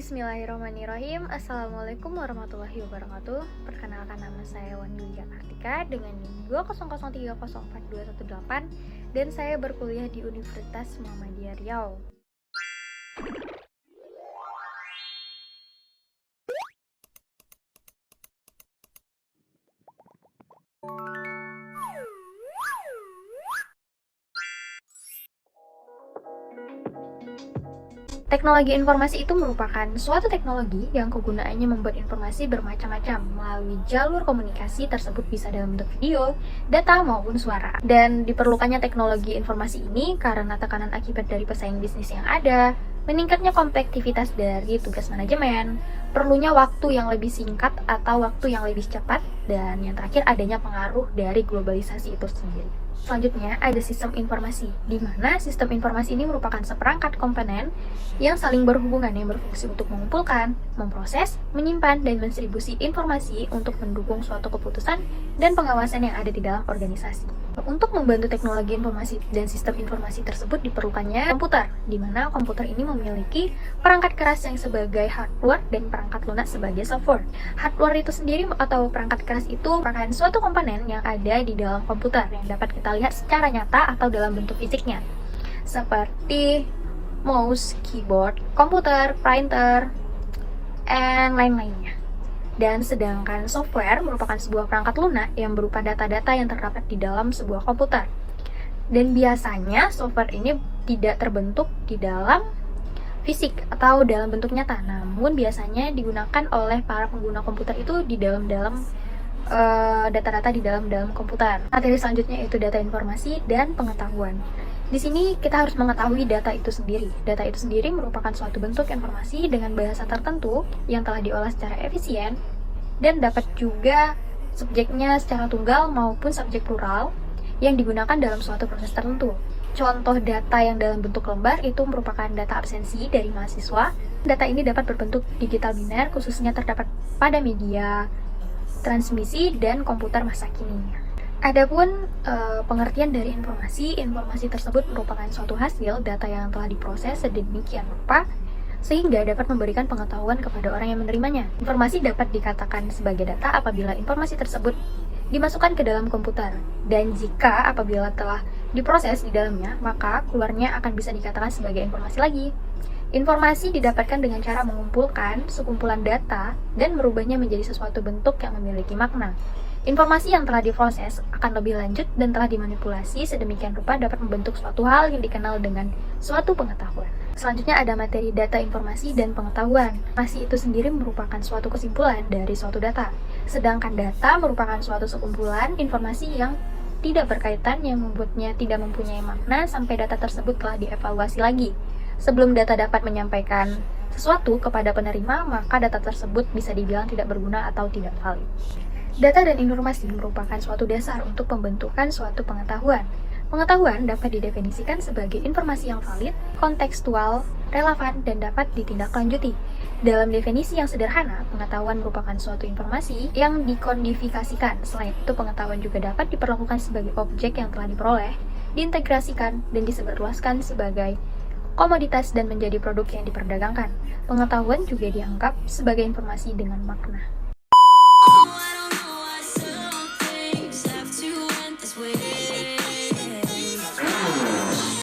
Bismillahirrahmanirrahim. Assalamualaikum warahmatullahi wabarakatuh. Perkenalkan, nama saya Wan Yulia Kartika dengan NIM 200304218 dan saya berkuliah di Universitas Muhammadiyah Riau. Teknologi informasi itu merupakan suatu teknologi yang kegunaannya membuat informasi bermacam-macam melalui jalur komunikasi tersebut, bisa dalam bentuk video, data, maupun suara. Dan diperlukannya teknologi informasi ini karena tekanan akibat dari pesaing bisnis yang ada, meningkatnya komplektivitas dari tugas manajemen, perlunya waktu yang lebih singkat atau waktu yang lebih cepat, dan yang terakhir adanya pengaruh dari globalisasi itu sendiri. Selanjutnya ada sistem informasi, di mana sistem informasi ini merupakan seperangkat komponen yang saling berhubungan yang berfungsi untuk mengumpulkan, memproses, menyimpan, dan mendistribusi informasi untuk mendukung suatu keputusan dan pengawasan yang ada di dalam organisasi. Untuk membantu teknologi informasi dan sistem informasi tersebut diperlukannya komputer, di mana komputer ini memiliki perangkat keras yang sebagai hardware dan perangkat lunak sebagai software. Hardware itu sendiri atau perangkat keras itu merupakan suatu komponen yang ada di dalam komputer yang dapat kita lihat secara nyata atau dalam bentuk fisiknya, seperti mouse, keyboard, komputer, printer, dan lain-lainnya. Dan sedangkan software merupakan sebuah perangkat lunak yang berupa data-data yang terdapat di dalam sebuah komputer. Dan biasanya software ini tidak terbentuk di dalam fisik atau dalam bentuk nyata, namun biasanya digunakan oleh para pengguna komputer itu di dalam data-data di dalam komputer. Materi selanjutnya yaitu data informasi dan pengetahuan. Di sini kita harus mengetahui data itu sendiri. Data itu sendiri merupakan suatu bentuk informasi dengan bahasa tertentu yang telah diolah secara efisien dan dapat juga subjeknya secara tunggal maupun subjek plural yang digunakan dalam suatu proses tertentu. Contoh data yang dalam bentuk lembar itu merupakan data absensi dari mahasiswa. Data ini dapat berbentuk digital biner, khususnya terdapat pada media, transmisi, dan komputer masa kini. Adapun pengertian dari informasi tersebut merupakan suatu hasil data yang telah diproses sedemikian rupa sehingga dapat memberikan pengetahuan kepada orang yang menerimanya. Informasi dapat dikatakan sebagai data apabila informasi tersebut dimasukkan ke dalam komputer, dan jika apabila telah diproses di dalamnya, maka keluarnya akan bisa dikatakan sebagai informasi lagi. Informasi didapatkan dengan cara mengumpulkan sekumpulan data dan merubahnya menjadi sesuatu bentuk yang memiliki makna. Informasi yang telah diproses akan lebih lanjut dan telah dimanipulasi sedemikian rupa dapat membentuk suatu hal yang dikenal dengan suatu pengetahuan. Selanjutnya ada materi data informasi dan pengetahuan. Informasi itu sendiri merupakan suatu kesimpulan dari suatu data, sedangkan data merupakan suatu sekumpulan informasi yang tidak berkaitan yang membuatnya tidak mempunyai makna sampai data tersebut telah dievaluasi lagi. Sebelum data dapat menyampaikan sesuatu kepada penerima, maka data tersebut bisa dibilang tidak berguna atau tidak valid. Data dan informasi merupakan suatu dasar untuk pembentukan suatu pengetahuan. Pengetahuan dapat didefinisikan sebagai informasi yang valid, kontekstual, relevan, dan dapat ditindaklanjuti. Dalam definisi yang sederhana, pengetahuan merupakan suatu informasi yang dikodifikasikan. Selain itu, pengetahuan juga dapat diperlakukan sebagai objek yang telah diperoleh, diintegrasikan, dan disebarluaskan sebagai komoditas dan menjadi produk yang diperdagangkan. Pengetahuan juga dianggap sebagai informasi dengan makna.